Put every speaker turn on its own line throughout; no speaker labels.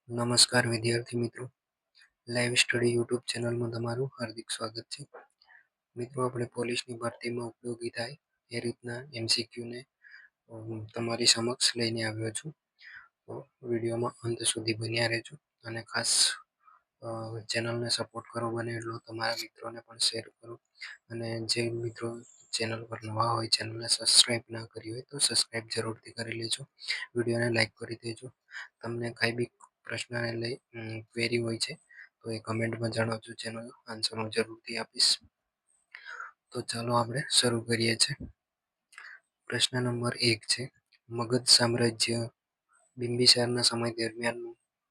નમસ્કાર વિદ્યાર્થી મિત્રો, લાઈવ સ્ટડી યુટ્યુબ ચેનલમાં તમારું હાર્દિક સ્વાગત છે. મિત્રો, આપણે પોલીસની ભરતીમાં ઉપયોગી થાય એ રીતના એમસીક્યુને તમારી સમક્ષ લઈને આવ્યો છું. તો વિડીયોમાં અંત સુધી બન્યા રહેજો અને ખાસ ચેનલને સપોર્ટ કરો બને એટલો તમારા મિત્રોને પણ શેર કરો. અને જે મિત્રો ચેનલ પર નવા હોય, ચેનલને સબસ્ક્રાઈબ ના કરી હોય તો સબસ્ક્રાઈબ જરૂરથી કરી લેજો. વિડીયોને લાઈક કરી દેજો. તમને કાંઈ બી પ્રશ્નને લઈ ક્વેરી હોય છે તો એ કમેન્ટમાં જણાવજો, જેનો આન્સર હું જરૂરથી આપીશ. તો ચાલો આપણે શરૂ કરીએ છીએ. પ્રશ્ન નંબર 1 છે, મગધ સામ્રાજ્ય બિંબિસારના સમય દરમિયાન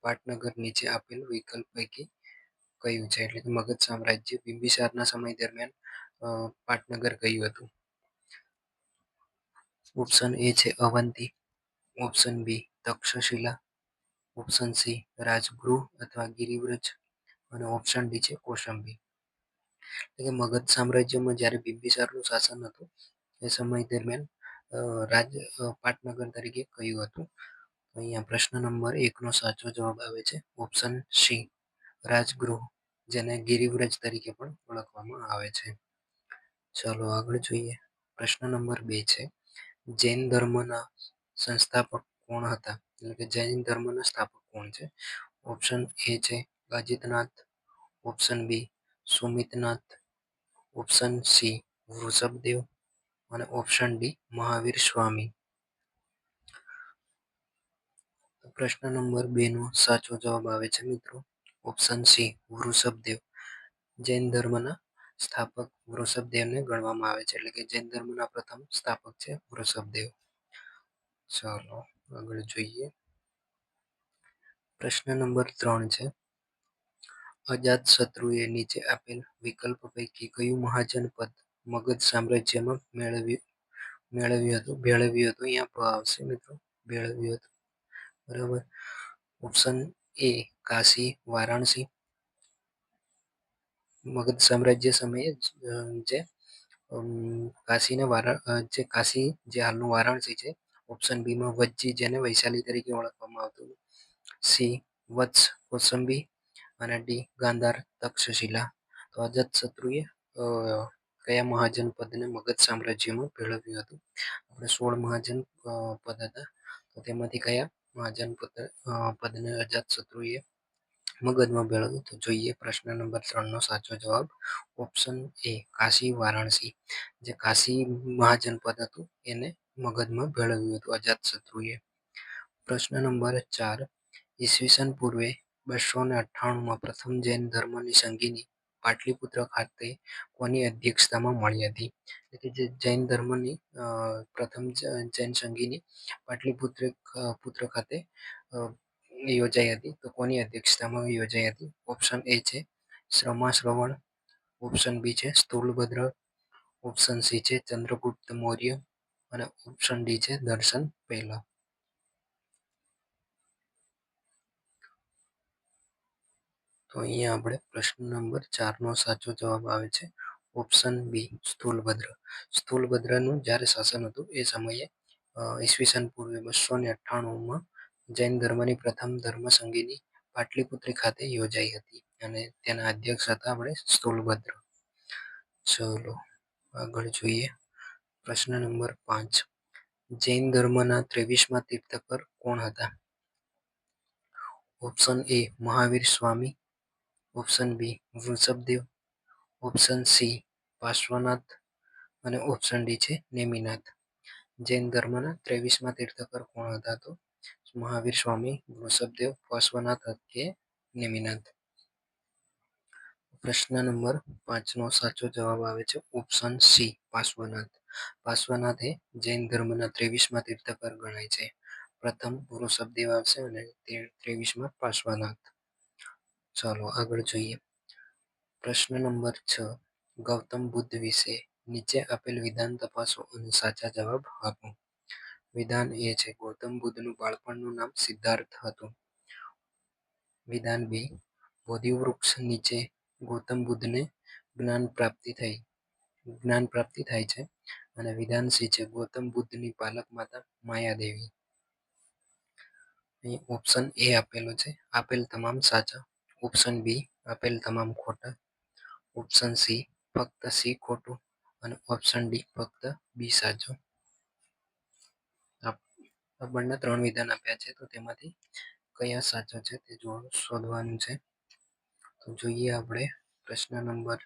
પાટનગર નીચે આપેલ વિકલ્પ પૈકી કયું છે? એટલે કે મગધ સામ્રાજ્ય બિંબિસારના સમય દરમિયાન પાટનગર કયું હતું? ઓપ્શન એ છે Avanti, option B Takshashila, option C Rajagriha અથવા ગિરિવ્રજ અને ઓપ્શન ડી છે કૌશંબી. એટલે કે મગધ સામ્રાજ્યમાં જ્યારે બિંબિસારનું શાસન હતું એ સમય દરમિયાન પાટનગર તરીકે કયું હતું? અહીંયા પ્રશ્ન નંબર 1નો સાચો જવાબ આવે છે ઓપ્શન સી રાજગૃહ, જેને ગિરિવ્રજ તરીકે પણ ઓળખવામાં આવે છે. ચાલો આગળ જોઈએ. પ્રશ્ન નંબર 2 છે, જૈન ધર્મના સંસ્થાપક કોણ હતા? એટલે કે જૈન ધર્મના સ્થાપક કોણ છે? ઓપ્શન એ છે અજિતનાથ, option B સુમિતનાથ, option C Vrishabhdev અને ઓપ્શન ડી મહાવીર સ્વામી. પ્રશ્ન નંબર 2નો સાચો જવાબ આવે છે મિત્રો ઓપ્શન સી વૃષભદેવ. જૈન ધર્મના સ્થાપક વૃષભદેવને ગણવામાં આવે છે, એટલે કે જૈન ધર્મના પ્રથમ સ્થાપક છે વૃષભદેવ. ચાલો આગળ જોઈએ. પ્રશ્ન નંબર 3 છે, અજાતશત્રુએ નીચે આપેલ વિકલ્પ પૈકી કયું મહાજન પદ મગધ સામ્રાજ્યમાં ભેળવ્યું હતું? અહીંયા આવશે મિત્રો ભેળવ્યું હતું. બરાબર. ઓપ્શન એ કાશી વારાણસી, મગધ સામ્રાજ્ય સમયે જે કાશી જે હાલનું વારાણસી છે. ઓપ્શન બી માં વજ્જી, જેને વૈશાલી તરીકે ઓળખવામાં આવતું. સી વત્સ કૌશંબી અને ડી ગાંધાર તક્ષશિલા. તો અજાતશત્રુએ કયા મહાજન પદને મગધ સામ્રાજ્યમાં ભેળવ્યું હતું? આપણે 16 મહાજન પદ હતા, તો તેમાંથી કયા મહાજન પદને અજાતશત્રુએ મગધમાં ભેળવ્યું? તો જોઈએ પ્રશ્ન નંબર 3નો સાચો જવાબ ઓપ્શન એ કાશી વારાણસી. જે કાશી મહાજન પદ હતું એને મગધમાં ભેળવ્યું હતું અજાતશત્રુએ. પ્રશ્ન નંબર 4, ઈસવીસન પૂર્વે 298માં પ્રથમ જૈન ધર્મની સંગીની પાટલીપુત્ર ખાતે કોની અધ્યક્ષતામાં મળી હતી? એટલે જે જૈન ધર્મની પ્રથમ જૈન સંગીની પાટલીપુત્ર ખાતે યોજાઈ હતી, તો કોની અધ્યક્ષતામાં યોજાઈ હતી? ઓપ્શન એ છે શ્રમા ઓપ્શન બી છે સ્થૂલભદ્ર, ઓપ્શન સી છે ચંદ્રગુપ્ત મૌર્ય અને ઓપ્શન ડી છે દર્શન પહેલા. તો અહીંયા આપણે પ્રશ્ન નંબર 4નો સાચો જવાબ આવે છે ઓપ્શન બી સ્થૂલભદ્ર. સ્થૂલભદ્રનું જ્યારે શાસન હતું એ સમયે ઈસવીસન પૂર્વે 298માં જૈન ધર્મની પ્રથમ ધર્મસંગીની પાટલીપુત્રી ખાતે યોજાઈ હતી અને તેના અધ્યક્ષ હતા આપણે સ્થૂલભદ્ર. ચલો આગળ જોઈએ. પ્રશ્ન નંબર 5, જૈન ધર્મના 23મા તીર્થંકર કોણ હતા? Option A Mahavir Swami, option B Vrishabhdev, option C Parshvanath અને ઓપ્શન ડી છે નેમિનાથ. જૈન ધર્મના 23મા તીર્થંકર કોણ હતા? તો મહાવીર સ્વામી, વૃષભદેવ, પાર્શ્વનાથ કે નેમિનાથ. પ્રશ્ન નંબર 5નો સાચો જવાબ આવે છે ઓપ્શન સી પાર્શ્વનાથ. પાર્શ્વનાથ એ જૈન ધર્મના 23મા તીર્થંકર ગણાય છે. પ્રથમ વૃષભદેવ આવશે અને 23માં પાર્શ્વનાથ. ચાલો આગળ જોઈએ. પ્રશ્ન નંબર 6, ગૌતમ બુદ્ધ વિશે નીચે આપેલ વિધાન તપાસો અને સાચા જવાબ આપો. વિધાન એ છે ગૌતમ બુદ્ધનું બાળપણનું નામ સિદ્ધાર્થ હતું. વિધાન બી, બોધિવૃક્ષ નીચે ગૌતમ બુદ્ધને જ્ઞાન પ્રાપ્તિ થાય છે. અને વિધાન સી છે ગૌતમ બુદ્ધની પાલક માતા માયાદેવી. અહીં ઓપ્શન એ આપેલો છે, આપેલ તમામ સાચા. ઓપ્શન બી, આપેલ તમામ ખોટા. ઓપ્શન સી, ફક્ત સી ખોટું. અને ઓપ્શન ડી, ફક્ત બી સાચું. આપણને 3 વિધાન આપ્યા છે, તો તેમાંથી કયા સાચા છે તે શોધવાનું છે. તો જોઈએ આપણે પ્રશ્ન નંબર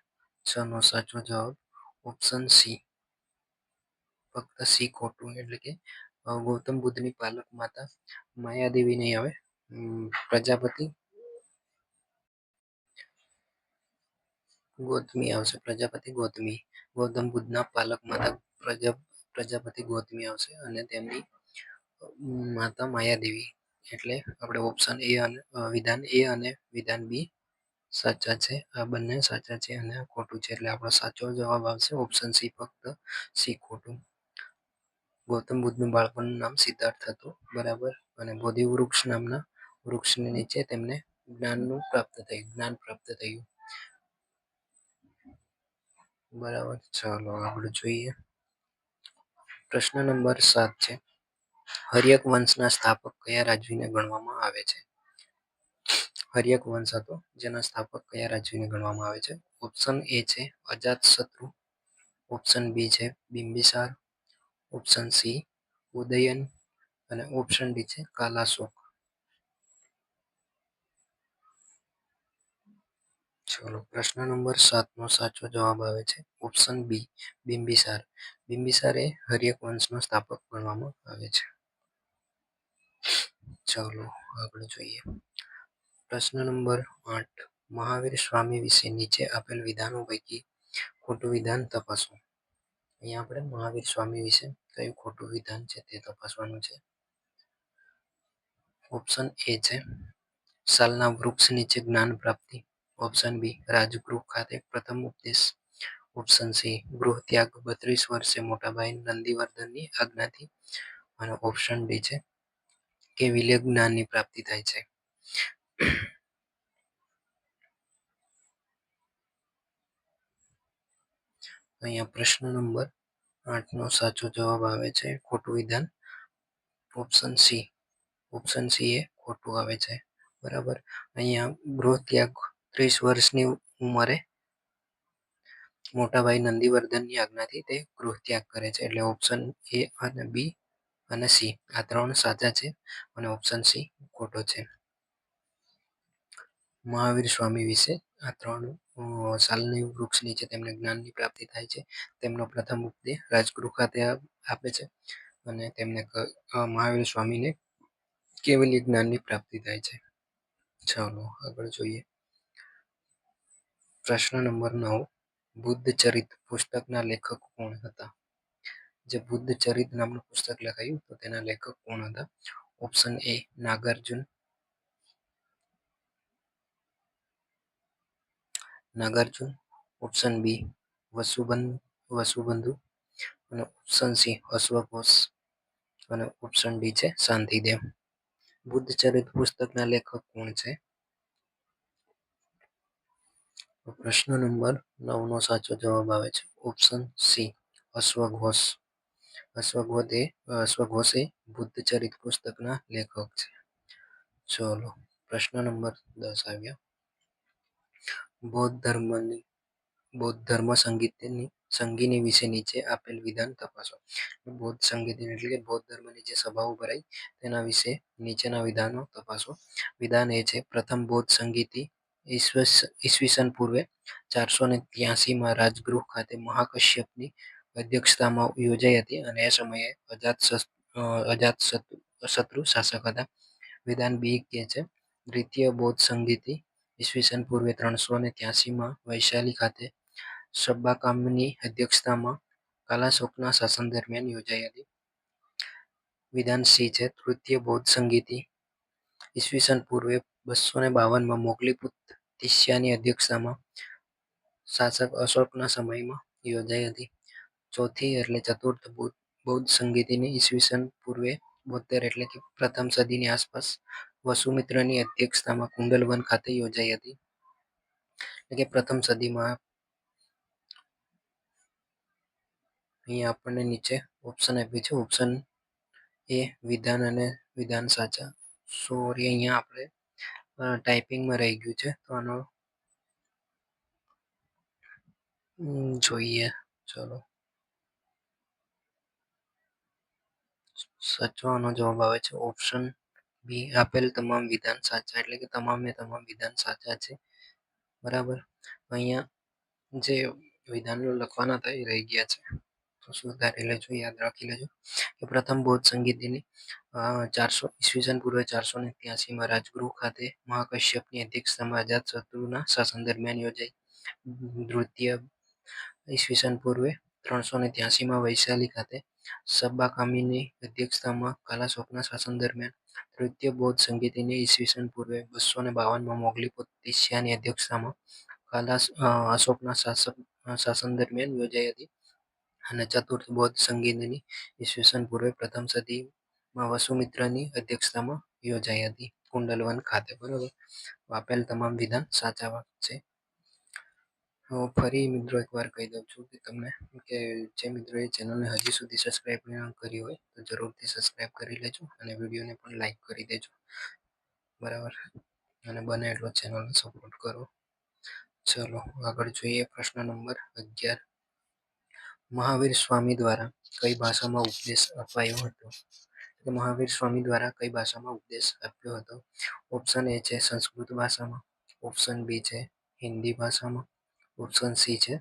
6 નો સાચો જવાબ ઓપ્શન સી, ફક્ત સી ખોટું. એટલે કે ગૌતમ બુદ્ધની પાલક માતા માયાદેવી નહીં આવે, પ્રજાપતિ ગૌતમી આવશે. પ્રજાપતિ ગૌતમી, ગૌતમ બુદ્ધના પાલક માતા પ્રજાપતિ ગૌતમી આવશે અને તેમની માતા માયાદેવી. એટલે આપણે ઓપ્શન એ અને વિધાન એ અને વિધાન બી સાચા છે. આ બંને સાચા છે અને આ ખોટું છે. એટલે આપણો સાચો જવાબ આવશે ઓપ્શન સી, ફક્ત સી ખોટું. ગૌતમ બુદ્ધનું બાળપણનું નામ સિદ્ધાર્થ હતું, બરાબર. અને બોધિ વૃક્ષ નામના વૃક્ષની નીચે તેમને જ્ઞાન પ્રાપ્ત થયું. બરાબર. ચાલો આગળ જોઈએ. પ્રશ્ન નંબર 7 છે, હર્યક વંશના સ્થાપક કયા રાજવીને ગણવામાં આવે છે? હર્યક વંશ હતો, જેના સ્થાપક કયા રાજવીને ગણવામાં આવે છે? ઓપ્શન એ છે અજાતશત્રુ. ઓપ્શન બી છે બિંબિસાર. Option C Udayan. અને ઓપ્શન ડી છે કાલાશોક. ચલો, પ્રશ્ન નંબર 7 નો સાચો જવાબ આવે છે ઓપ્શન બી, બિંબિસાર. બિંબિસાર એ હર્યક વંશનો સ્થાપક ગણવામાં આવે છે. ચાલો આગળ જોઈએ. પ્રશ્ન નંબર 8, મહાવીર સ્વામી વિશે નીચે આપેલ વિધાનો પૈકી ખોટું વિધાન તપાસો. અહીંયા આપણે મહાવીર સ્વામી વિશે કયું ખોટું વિધાન છે તે તપાસવાનું છે. ઓપ્શન એ છે સાલના વૃક્ષ નીચે જ્ઞાન પ્રાપ્તિ. ઓપ્શન બી, રાજગૃહ ખાતે પ્રથમ ઉપદેશ. ઓપ્શન સી, ગૃહ ત્યાગ 32 વર્ષે મોટાભાઈ નંદીવર્ધનની આજ્ઞાથી. અને ઓપ્શન ડી છે કે વિલેય જ્ઞાનની પ્રાપ્તિ થાય છે. અહીંયા પ્રશ્ન નંબર 8 નો સાચો જવાબ આવે છે ખોટું વિધાન ઓપ્શન સી. ઓપ્શન સી એ ખોટું આવે છે, બરાબર. અહીંયા ગૃહ ત્યાગ 30 વર્ષની ઉંમરે મોટાભાઈ નંદીવર્ધનની આજ્ઞાથી તે ગૃહ ત્યાગ કરે છે. એટલે ઓપ્શન એ અને બી અને સી આ 3 સાચા છે અને ઓપ્શન સી ખોટો છે. મહાવીર સ્વામી વિશે આ 3 સાલની વૃક્ષ નીચે તેમને જ્ઞાનની પ્રાપ્તિ થાય છે. તેમનો પ્રથમ ઉપદેશ રાજગૃહ ખાતે આપે છે અને તેમને મહાવીર સ્વામીને કેવલ્ય જ્ઞાનની પ્રાપ્તિ થાય છે. ચાલો આગળ જોઈએ. પ્રશ્ન નંબર 9, બુદ્ધ ચરિત પુસ્તકના લેખક કોણ હતા? જે બુદ્ધ ચરિત નામનું પુસ્તક લખાયું તો તેના લેખક કોણ હતા? Option A Nagarjuna. Option B Vasubandhu. અને ઓપ્શન સી અશ્વઘોષ. અને ઓપ્શન ડી છે શાંતિદેવ. બુદ્ધ ચરિત પુસ્તકના લેખક કોણ છે? પ્રશ્ન નંબર 9 નો સાચો જવાબ આવે છે ઓપ્શન સી અશ્વઘોષ. અશ્વઘોષ એ બુદ્ધ ચરિત પુસ્તકના લેખક છે. ચલો, પ્રશ્ન નંબર 10 આવ્યા. બૌદ્ધ ધર્મ સંગીની વિશે નીચે આપેલ વિધાન તપાસો. બૌદ્ધ સંગીની એટલે કે બૌદ્ધ ધર્મની જે સભાઓ ભરાઈ તેના વિશે નીચેના વિધાનો તપાસો. વિધાન એ છે પ્રથમ બૌદ્ધ સંગીતિ ઈસવીસન પૂર્વે 483 રાજગૃહ ખાતે મહાકશ્યપની અધ્યક્ષતામાં યોજાઈ હતી અને એ સમયે અજાતશત્રુ શાસક હતા. વિધાન બી કે છે દ્વિતીય બૌદ્ધ સંગીતિ ઈસવીસન પૂર્વે 383 વૈશાલી ખાતે સબ્બાકામની અધ્યક્ષતામાં કાલાશોકના શાસન દરમિયાન યોજાઈ હતી. વિધાન સી છે તૃતીય બૌદ્ધ સંગીતિ ઈસવીસન પૂર્વે 252 મોગલીપુત્ર તિસ્યાની અધ્યક્ષતામાં શાસક અશોકના સમયમાં યોજાઈ હતી. ચોથી એટલે ચતુર્થ બૌદ્ધ સંગીતિની ઈસવીસન પૂર્વે 72 એટલે કે પ્રથમ સદીની આસપાસ વસુમિત્રની અધ્યક્ષતામાં કુંડલવન ખાતે યોજાઈ હતી. એટલે કે પ્રથમ સદીમાં. અહીંયા આપણને નીચે ઓપ્શન આપ્યું છે. ઓપ્શન એ વિધાન અને વિધાન સાચા. સોરી, અહીંયા આપણે ટાઈપિંગમાં રહી ગયું છે, તો આનો જોઈએ. ચલો, સાચો જવાબ આવે છે ઓપ્શન બી. આપેલ તમામ વિધાન સાચા, એટલે કે તમામે તમામ વિધાન સાચા છે. બરાબર. અહીંયા જે વિધાનો લખવાના હતા એ રહી ગયા છે, તો સુધારી લેજો, યાદ રાખી લેજો. કે પ્રથમ બૌદ્ધ સંગીતની 400 ઈસવીસન પૂર્વે 483માં રાજગૃહ ખાતે મહાકશ્યપની અધ્યક્ષતામાં અજાતશત્રુના શાસન દરમિયાન યોજાઈ. દ્વિતીય ઈસવીસન પૂર્વે 383માં વૈશાલી ખાતે સબ્બાકામીની અધ્યક્ષતામાં કાલાશોકના શાસન દરમિયાન. તૃતીય બૌદ્ધ સંગીતની ઈસવીસન પૂર્વે 252માં મોગલી તિસ્યાની અધ્યક્ષતામાં અશોકના શાસન દરમિયાન યોજાઈ હતી. અને ચતુર્થ બૌદ્ધ સંગીતની ઈસવીસન પૂર્વે પ્રથમ સદીમાં વસુમિત્રની અધ્યક્ષતામાં યોજાઈ હતી કુંડલવન ખાતે. બરોબર. આપેલ તમામ વિધાન સાચા છે. હું ફરી મિત્રો એકવાર કહી દઉં છું કે તમને કે જે મિત્રોએ ચેનલને હજી સુધી સબસ્ક્રાઈબ ન કરી હોય તો જરૂરથી સબસ્ક્રાઈબ કરી લેજો અને વિડીયોને પણ લાઈક કરી દેજો. બરાબર. અને બને એટલો ચેનલને સપોર્ટ કરો. ચલો આગળ જોઈએ. પ્રશ્ન નંબર 11. મહાવીર સ્વામી દ્વારા કઈ ભાષામાં ઉપદેશ અપાયો હતો? મહાવીર સ્વામી દ્વારા કઈ ભાષામાં ઉપદેશ આપ્યો હતો? ઓપ્શન એ છે સંસ્કૃત ભાષામાં, ઓપ્શન બી છે હિન્દી ભાષામાં, ઓપ્શન સી છે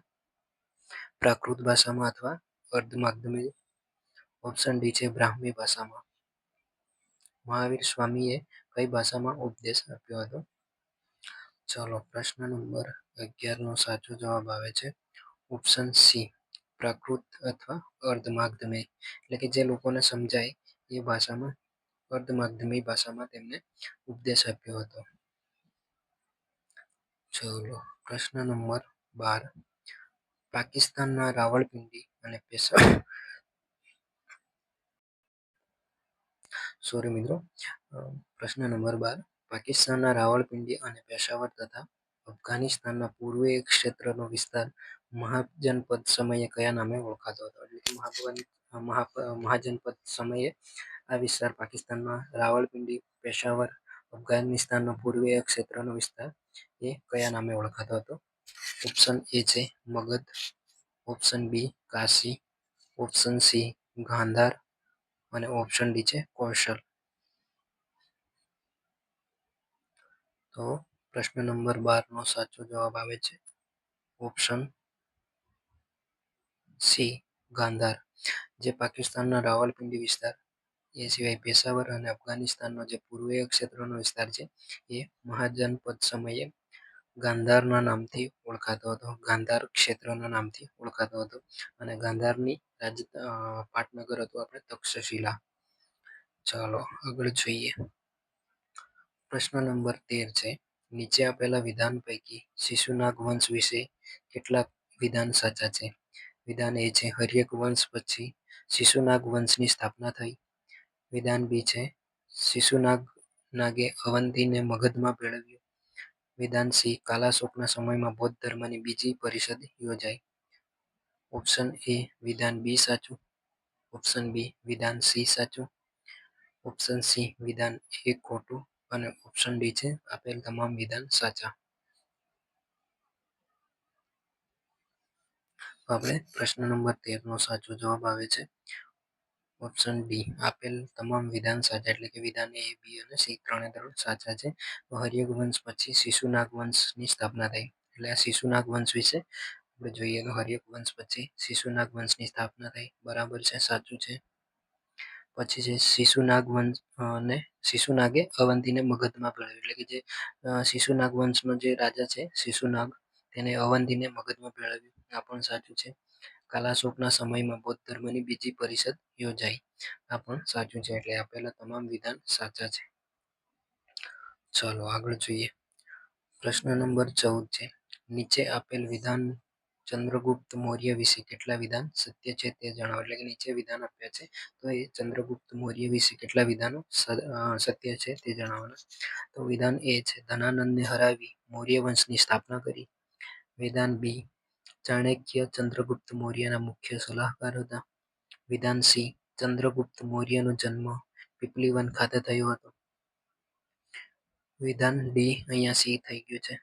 પ્રાકૃત ભાષામાં અથવા અર્ધ માધ્યમિક, ઓપ્શન ડી છે બ્રાહ્મી ભાષામાં. મહાવીર સ્વામીએ કઈ ભાષામાં ઉપદેશ આપ્યો હતો? ચલો, પ્રશ્ન નંબર 11 નો સાચો જવાબ આવે છે ઓપ્શન સી, પ્રાકૃત અથવા અર્ધ માધ્યમિક, એટલે કે જે લોકોને સમજાય એ ભાષામાં, અર્ધ માધ્યમિક ભાષામાં તેમને ઉપદેશ આપ્યો હતો. ચલો, પ્રશ્ન નંબર 12. પાકિસ્તાનના રાવળપિંડી અને પેશાવર સોરી મિત્રો. પ્રશ્ન નંબર 12. પાકિસ્તાનના રાવળપિંડી અને પેશાવર તથા અફઘાનિસ્તાનના પૂર્વીય ક્ષેત્રનો વિસ્તાર મહાજનપદ સમયે કયા નામે ઓળખાતો હતો? મહાજનપદ સમયે આ વિસ્તાર પાકિસ્તાનમાં રાવળપિંડી, પેશાવર, અફઘાનિસ્તાનનો પૂર્વીય ક્ષેત્રનો વિસ્તાર એ કયા નામે ઓળખાતો હતો? ઓપ્શન એ છે Magadha, option B Kashi, option C Gandhara અને ઓપ્શન ડી છે કૌશલ. તો પ્રશ્ન નંબર 12 નો સાચો જવાબ આવે છે ઓપ્શન સી ગાંધાર. જે પાકિસ્તાનના રાવલપિંડી વિસ્તાર એ સિવાય પેશાવર અને અફઘાનિસ્તાનનો જે પૂર્વીય ક્ષેત્રનો વિસ્તાર છે એ મહાજનપદ સમયે ગાંધારના નામથી ઓળખાતો હતો, ગાંધાર ક્ષેત્રના નામથી ઓળખાતો હતો. અને ગાંધારની પાટનગર હતું આપણે તક્ષશિલા. ચાલો આગળ જોઈએ. પ્રશ્ન નંબર 13 છે. નીચે આપેલા વિધાન પૈકી શિશુનાગ વંશ વિશે કેટલાક વિધાન સાચા છે? વિધાન એ છે હર્યક વંશ પછી શિશુનાગ વંશની સ્થાપના થઈ. વિધાન બી છે નાગે અવંતીને મગધમાં ભેળવ્યું. વિધાન સી કાલાશોકના સમયમાં બૌદ્ધ ધર્મની બીજી પરિષદ યોજાઈ. ઓપ્શન એ વિધાન બી સાચું, ઓપ્શન બી વિધાન સી સાચું, ઓપ્શન સી વિધાન એ ખોટું અને ઓપ્શન ડી છે આપેલ તમામ વિધાન સાચા. આપણે પ્રશ્ન નંબર 13 નો સાચો જવાબ આવે છે ઓપ્શન ડી, આપેલ તમામ વિધાન સાચા, એટલે કે વિધાન એ, બી અને સી ત્રણે ત્રણ સાચા છે. હર્યક વંશ પછી શિશુનાગ વંશની સ્થાપના થઈ. એટલે આ શિશુનાગ વંશ વિશે આપણે જોઈએ તો હર્યક વંશ પછી શિશુનાગ વંશની સ્થાપના થઈ. બરાબર છે, સાચું છે. પછી છે શિશુનાગ વંશ અને શિશુનાગે અવંતીને મગધમાં ભેળવ્યું, એટલે કે જે શિશુનાગ વંશનો જે રાજા છે શિશુનાગ, તેને અવંતીને મગધમાં ભેળવ્યું. આ પણ સાચું છે. કાલાશોકના સમયમાં બૌદ્ધ ધર્મની બીજી પરિષદ યોજાઈ. આ પણ સાચું છે. એટલે આપેલા તમામ વિધાન સાચા છે. ચાલો આગળ જોઈએ. પ્રશ્ન નંબર 14 છે. નીચે આપેલ વિધાન ચંદ્રગુપ્ત મૌર્ય વિશે કેટલા વિધાન સત્ય છે તે જણાવો. એટલે કે નીચે વિધાન આપ્યા છે, તો એ ચંદ્રગુપ્ત મૌર્ય વિશે કેટલા વિધાનો સત્ય છે તે જણાવવાના. તો વિધાન એ છે ધનાનંદને હરાવી મૌર્ય વંશની સ્થાપના કરી. વિધાન બી, ચાણક્ય ચંદ્રગુપ્ત મૌર્યના મુખ્ય સલાહકાર હતા. વિધાન સી, ચંદ્રગુપ્ત મૌર્યનો જન્મ પીપલીવન ખાતે થયો હતો. વિધાન ડી અહીંયા સી થઈ ગયું છે.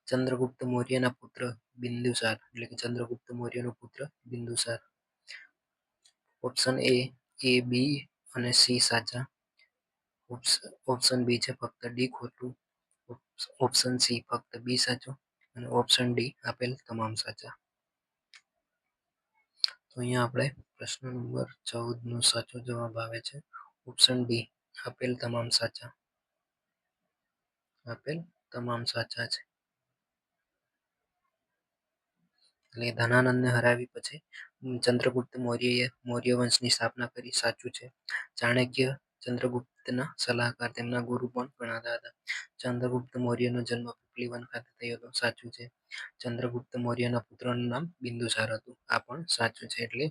ચંદ્રગુપ્ત મૌર્યના પુત્ર બિંદુસાર એટલે કે ચંદ્રગુપ્ત મૌર્યનો પુત્ર બિંદુસાર. ઓપ્શન એ બી અને સી સાચા. ઓપ્શન બી છે ફક્ત ડી ખોટું. ઓપ્શન સી ફક્ત બી સાચું અને ઓપ્શન ડી આપેલ તમામ સાચા. તો અહીંયા આપણે પ્રશ્ન નંબર 14 નો સાચો જવાબ આવે છે ઓપ્શન ડી આપેલ તમામ સાચા. આપેલ તમામ સાચા છે. એટલે ધનાનંદને હરાવી પછી ચંદ્રગુપ્ત મૌર્યએ મૌર્ય વંશની સ્થાપના કરી સાચું છે. ચાણક્ય ચંદ્રગુપ્તના સલાહકાર તેમના ગુરુ પણ ગણાતા હતા. ચંદ્રગુપ્ત મૌર્યનો જન્મ પીપલીવન ખાતે થયો હતો સાચું છે. ચંદ્રગુપ્ત મૌર્યના પુત્રનું નામ બિંદુસાર હતું આ પણ સાચું છે. એટલે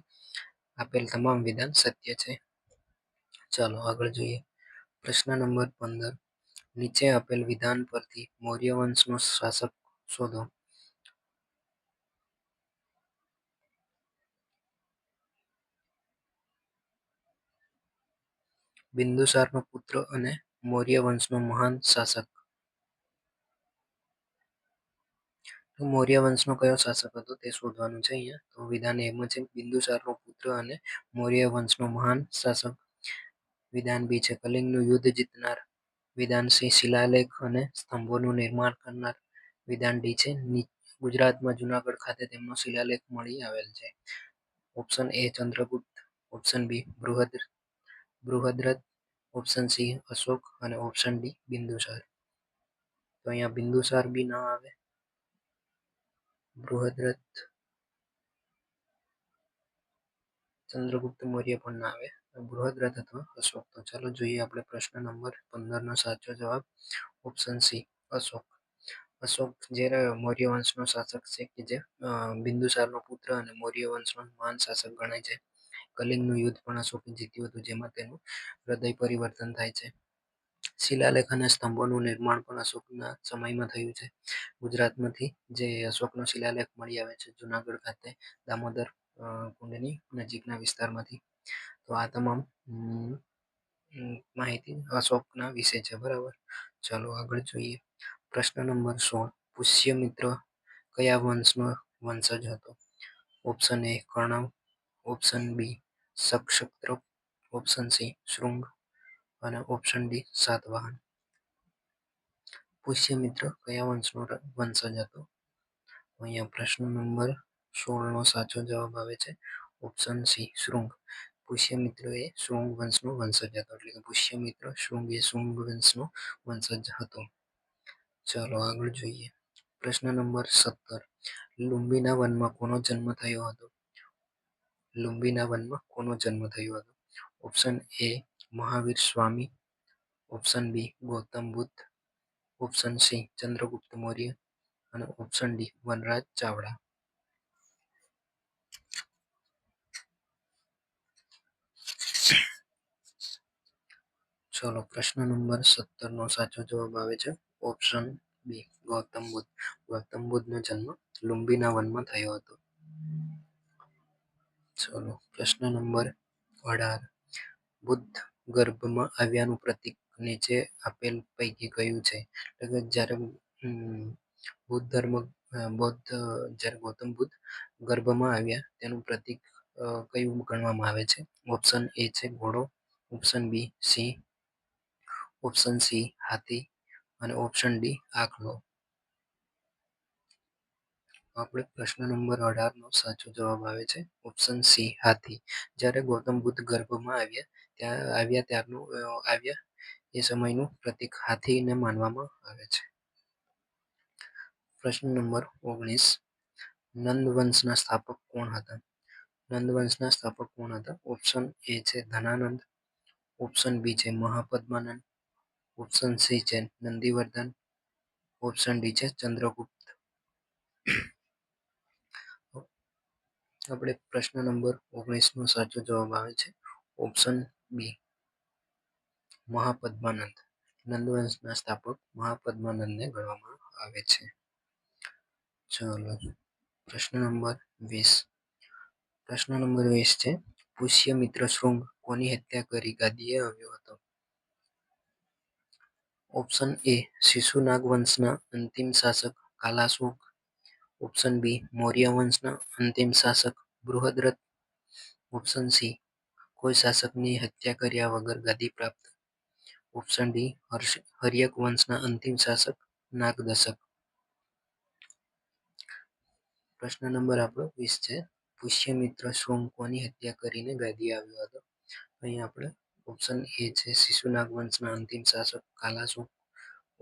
આપેલ તમામ વિધાન સત્ય છે. ચાલો આગળ જોઈએ. પ્રશ્ન નંબર 15 નીચે આપેલ વિધાન પરથી મૌર્ય વંશનો શાસક શોધો. બિંદુસારનો પુત્ર અને મૌર્ય વંશનો મહાન શાસક. મૌર્ય વંશનો કયો શાસક હતો તે શોધવાનું છે અહીંયા. તો વિધાન એમાં છે બિંદુસારનો પુત્ર અને મૌર્ય વંશનો મહાન શાસક. વિધાન બી છે કલિંગનું યુદ્ધ જીતનાર. વિધાન સી શિલાલેખ અને સ્તંભોનું નિર્માણ કરનાર. વિધાન ડી છે ગુજરાતમાં જુનાગઢ ખાતે તેમનો શિલાલેખ મળી આવેલ છે. Option A Chandragupta. Option B Brihadratha. Option C Ashoka અને ઓપ્શન ડી બિંદુસાર. તો અહીંયા બિંદુસાર બી ના આવે. બૃહદ્રથ ચંદ્રગુપ્ત મૌર્ય પણ ના આવે. બૃહદ્રથ અથવા અશોક. તો ચાલો જોઈએ આપણે પ્રશ્ન નંબર 15 નો સાચો જવાબ ઓપ્શન સી અશોક. અશોક જે મૌર્ય વંશનો શાસક છે કે જે બિંદુસારનો પુત્ર અને મૌર્ય વંશનો મહાન શાસક ગણાય છે. કલિંગનું યુદ્ધ પણ અશોકે જીત્યું હતું જેમાં તેનું હૃદય પરિવર્તન થાય છે. શિલાલેખ અને સ્તંભોનું નિર્માણ પણ અશોકના સમયમાં થયું છે. ગુજરાતમાંથી જે અશોકનો શિલાલેખ મળી આવે છે જુનાગઢ ખાતે દામોદર કુંડની નજીકના વિસ્તારમાંથી. તો આ તમામ માહિતી અશોકના વિશે છે બરાબર. ચાલો આગળ જોઈએ. પ્રશ્ન નંબર 16 પુષ્યમિત્ર કયા વંશનો વંશજ હતો. Option A Kanva. Option B સક્ષત્ર. ઓપ્શન સી શૃંગ અને ઓપ્શન ડી સાતવાહન. પુષ્યમિત્ર કયા વંશનો વંશજ હતો. અહીંયા પ્રશ્ન નંબર 16 નો સાચો જવાબ આવે છે ઓપ્શન સી શૃંગ. પુષ્યમિત્ર એ શૃંગ વંશનો વંશજ હતો. એટલે કે પુષ્યમિત્ર શૃંગ એ શૃંગ વંશનો વંશજ હતો. ચાલો આગળ જોઈએ. પ્રશ્ન નંબર 17 લુંબીના વનમાં કોનો જન્મ થયો હતો. લુંબીના વનમાં કોનો જન્મ થયો હતો. Option A Mahavir Swami. Option B Gautam Buddha. Option C Chandragupta Maurya અને ઓપ્શન ડી વનરાજ ચાવડા. ચલો પ્રશ્ન નંબર 17 નો સાચો જવાબ આવે છે ઓપ્શન બી ગૌતમ બુદ્ધ. ગૌતમ બુદ્ધનો જન્મ લુંબીના વનમાં થયો હતો. ચલો પ્રશ્ન નંબર 18 બુદ્ધ ગર્ભમાં આવ્યાનું પ્રતીક નીચે આપેલ પૈકી કયું છે. એટલે કે જ્યારે બૌદ્ધ જ્યારે ગૌતમ બુદ્ધ ગર્ભમાં આવ્યા તેનું પ્રતીક કયું ગણવામાં આવે છે. ઓપ્શન એ છે ઘોડો. ઓપ્શન બી સિંહ. ઓપ્શન સી હાથી અને ઓપ્શન ડી આખલો. આપણે પ્રશ્ન નંબર 18 નો સાચો જવાબ આવે છે ઓપ્શન સી હાથી. જ્યારે ગૌતમ બુદ્ધ ગર્ભમાં આવ્યા એ સમયનું પ્રતીક હાથીને માનવામાં આવે છે. પ્રશ્ન નંબર 19 નંદ વંશના સ્થાપક કોણ હતા. નંદ વંશના સ્થાપક કોણ હતા. ઓપ્શન એ છે ધનાનંદ. ઓપ્શન બી છે મહાપદ્માનંદ. ઓપ્શન સી છે નંદીવર્ધન. ઓપ્શન ડી છે ચંદ્રગુપ્ત. આપણે પ્રશ્ન નંબર 19 નો સાચો જવાબ આવે છે ઓપ્શન બી મહાપદ્માનંદ. નંદવંશના સ્થાપક મહાપદ્માનંદને ગણવામાં આવે છે. ચાલો પ્રશ્ન નંબર 20. પ્રશ્ન નંબર 20 છે પુષ્યમિત્ર શૃંગ કોની હત્યા કરી ગાદીએ આવ્યો હતો. ઓપ્શન એ શિશુનાગ વંશના અંતિમ શાસક કાલાશોક. ઓપ્શન બી મૌર્ય વંશના અંતિમ શાસક બૃહદ્રથ. ઓપ્શન સી કોઈ શાસકની હત્યા કર્યા વગર ગાદી પ્રાપ્ત. ઓપ્શન ડી હર્યક વંશના અંતિમ શાસક નાગદશક. પ્રશ્ન નંબર આપણો 20 છે. પુષ્યમિત્ર શૃંગ કોની હત્યા કરીને ગાદી આવ્યો હતો? અહીં આપણે ઓપ્શન એ છે શિશુનાગ વંશના અંતિમ શાસક કાલાશોક.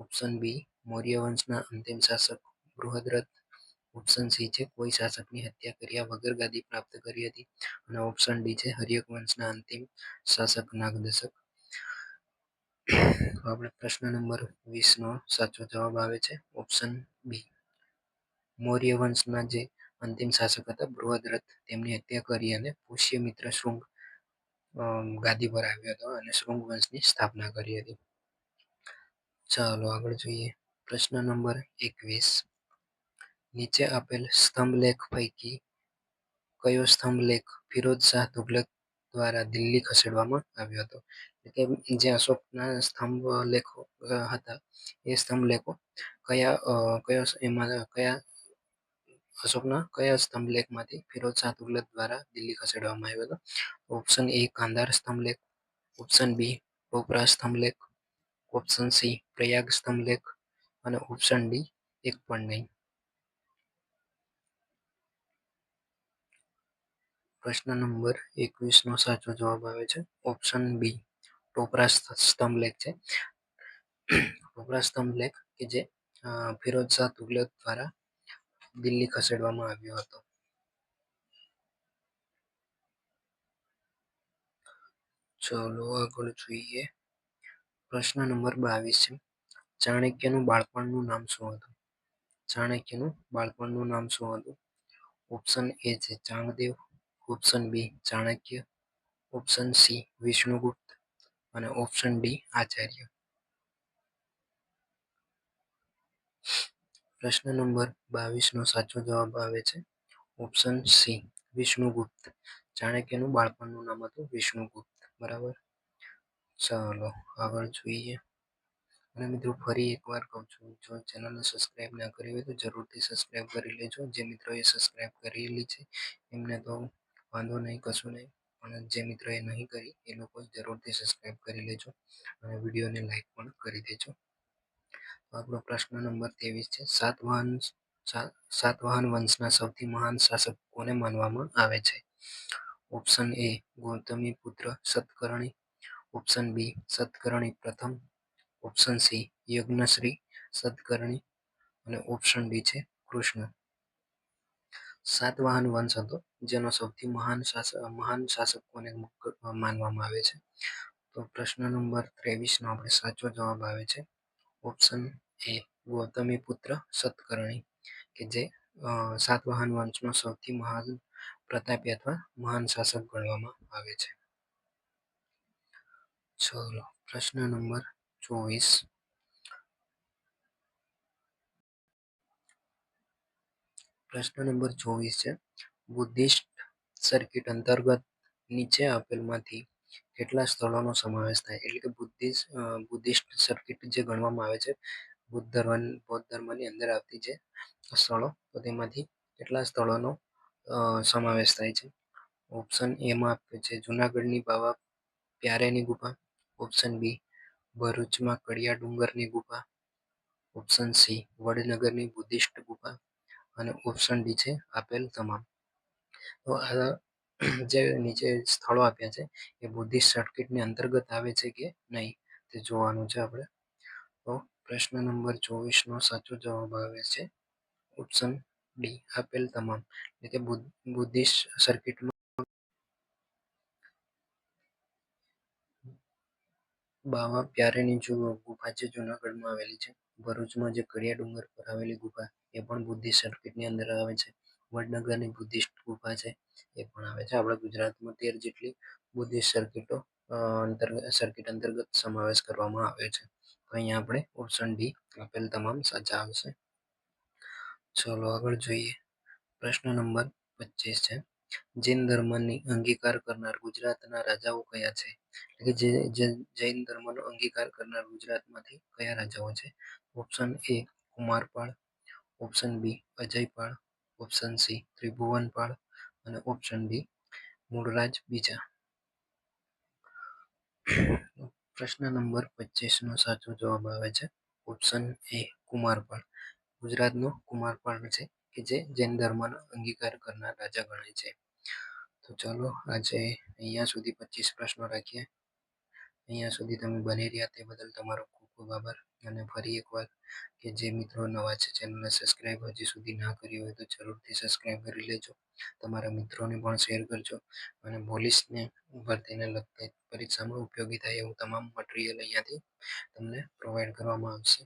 ઓપ્શન બી મૌર્ય વંશના અંતિમ શાસક બૃહદ્રથ. ઓપ્શન સી છે કોઈ શાસકની હત્યા કર્યા વગર ગાદી પ્રાપ્ત કરી હતી. અને ઓપ્શન ડી છે હર્યક વંશના અંતિમ શાસક નાગદશક. આપણે પ્રશ્ન નંબર 20 નો સાચો જવાબ આવે છે ઓપ્શન બી. મૌર્ય વંશના જે અંતિમ શાસક હતા બૃહદ્રથ તેમની હત્યા કરી અને પુષ્યમિત્ર શૃંગ ગાદી પર આવ્યો હતો અને શૃંગ વંશની સ્થાપના કરી હતી. ચાલો આગળ જોઈએ. પ્રશ્ન નંબર 21. નીચે આપેલ સ્તંભલેખ પૈકી કયો સ્તંભલેખ ફિરોઝ શાહ તુગલક દ્વારા દિલ્હી ખસેડવામાં આવ્યો હતો? એટલે કે જે અશોકના સ્તંભ લેખો હતા એ સ્તંભ લેખો કયા અશોકના કયા સ્તંભલેખમાંથી ફિરોઝ શાહ તુગલક દ્વારા દિલ્હી ખસેડવામાં આવ્યો હતો? ઓપ્શન એ કાંધાર સ્તંભલેખ. ઓપ્શન બી ટોપરા સ્તંભલેખ. ઓપ્શન સી પ્રયાગ સ્તંભલેખ અને ઓપ્શન ડી એક પણ નહીં. પ્રશ્ન નંબર 21 નો સાચો જવાબ આવે છે ઓપ્શન બી ટોપરા સ્તંભલેખ છે. ટોપરા સ્તંભલેખ કે જે ફિરોઝ શાહ તુગલક દ્વારા દિલ્હી ખસેડવામાં આવ્યો હતો. ચલો આગળ જોઈએ. પ્રશ્ન નંબર 22 છે. ચાણક્યનું બાળપણનું નામ શું હતું? ચાણક્યનું બાળપણનું નામ શું હતું? ઓપ્શન એ છે Changdev. Option B Chanakya. Option C Vishnugupta અને ઓપ્શન ડી આચાર્ય. પ્રશ્ન નંબર 22 નો સાચો જવાબ આવે છે ઓપ્શન સી વિષ્ણુગુપ્ત. ચાણક્યનું બાળપણનું નામ હતું વિષ્ણુગુપ્ત. બરાબર. ચાલો આગળ જોઈએ. અને મિત્રો ફરી એકવાર કહું છું, જો ચેનલને સબસ્ક્રાઇબ ના કરી હોય તો જરૂરથી સબસ્ક્રાઇબ કરી લેજો. જે મિત્રોએ સબસ્ક્રાઇબ કરેલી છે એમને તો વાંધો નહીં, કશું નહીં, પણ જે મિત્રોએ નહીં કરી એ લોકો જરૂરથી સબસ્ક્રાઇબ કરી લેજો અને વિડીયોને લાઈક પણ કરી દેજો. આપણો પ્રશ્ન નંબર 23 છે. સાતવાહન વંશના સૌથી મહાન શાસક કોને માનવામાં આવે છે? ઓપ્શન એ ગૌતમી પુત્ર સતકર્ણી. ઓપ્શન બી સતકર્ણી પ્રથમ. ઓપ્શન સી યજ્ઞશ્રી સતકર્ણી અને ઓપ્શન ડી છે કૃષ્ણ. સાતવાહન વંશ હતો જેનો સૌથી મહાન શાસક કોને માનવામાં આવે છે? તો પ્રશ્ન નંબર 23 નો આપણે સાચો જવાબ આવે છે ઓપ્શન એ ગૌતમી પુત્ર સતકર્ણી કે જે સાતવાહન વંશનો સૌથી મહાન પ્રતાપી અથવા મહાન શાસક ગણવામાં આવે છે. ચલો પ્રશ્ન નંબર 24. પ્રશ્ન નંબર 24 છે. બુદ્ધિસ્ટ સર્કિટ અંતર્ગત નીચે આપેલમાંથી કેટલા સ્થળોનો સમાવેશ થાય? એટલે કે બુદ્ધિસ્ટ સર્કિટ જે ગણવામાં આવે છે બૌદ્ધ ધર્મની અંદર આવતી જે સ્થળો, તો તેમાંથી કેટલા સ્થળોનો સમાવેશ થાય છે? ઓપ્શન એમાં આપ્યું છે જુનાગઢની બાવા પ્યારેની ગુફા. ઓપ્શન બી ભરૂચમાં કડિયા ડુંગરની ગુફા. ઓપ્શન સી વડનગરની બુદ્ધિસ્ટ ગુફા અને ઓપ્શન ડી છે આપેલ તમામ. તો આ જે નીચે સ્થળો આપ્યા છે એ બુદ્ધિસ્ટ સર્કિટની અંતર્ગત આવે છે કે નહીં તે જોવાનું છે આપણે. તો પ્રશ્ન નંબર 24 નો સાચો જવાબ આવે છે ઓપ્શન ડી આપેલ તમામ. એટલે કે બુદ્ધિસ્ટ સર્કિટમાં બાવા પ્યારેની ગુફા છે જુનાગઢમાં આવેલી છે. ભરૂચમાં જે કડિયા ડુંગર પર આવેલી ગુફા એ પણ બુદ્ધિસ્ટ સર્કિટની અંદર આવે છે. વડનગરની બુદ્ધિસ્ટ ગુફા છે એ પણ આવે છે. આપણા ગુજરાતમાં 13 જેટલી બુદ્ધિસ્ટ સર્કિટ અંતર્ગત સમાવેશ કરવામાં આવે છે. તો અહીંયા આપણે ઓપ્શન ડી આપેલ તમામ સાચા આવશે. ચલો આગળ જોઈએ. પ્રશ્ન નંબર 25 છે. જૈન ધર્મની અંગીકાર કરનાર ગુજરાતના રાજાઓ કયા છે? એટલે કે જૈન ધર્મનો અંગીકાર કરનાર ગુજરાતમાંથી કયા રાજાઓ છે? Option A Kumarpal, option B Ajaypal, option C Tribhuvanpal અને ઓપ્શન ડી મૂળરાજ બીજા. પ્રશ્ન નંબર 25 નો સાચો જવાબ આવે છે ઓપ્શન એ કુમારપાળ. ગુજરાતનો કુમારપાળ છે કે જે જૈન ધર્મનો અંગીકાર કરનાર રાજા ગણાય છે. તો ચાલો આજે અહીંયા સુધી 25 પ્રશ્નો રાખીએ. અહીંયા સુધી તમે બની રહ્યા તે બદલ તમારો ખૂબ ખૂબ આભાર. અને ફરી એકવાર કે જે મિત્રો નવા છે ચેનલને સબસ્ક્રાઈબ હજી સુધી ના કરી હોય તો જરૂરથી સબસ્ક્રાઈબ કરી લેજો. તમારા મિત્રોને પણ શેર કરજો અને પોલીસને ભરતીને લગતી પરીક્ષામાં ઉપયોગી થાય એવું તમામ મટીરિયલ અહીંયાથી તમને પ્રોવાઈડ કરવામાં આવશે.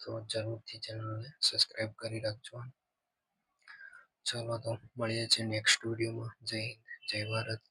તો જરૂરથી ચેનલને સબસ્ક્રાઈબ કરી રાખજો. ચાલો તો મળીએ છીએ નેક્સ્ટ વિડીયોમાં. જય હિન્દ, જય ભારત.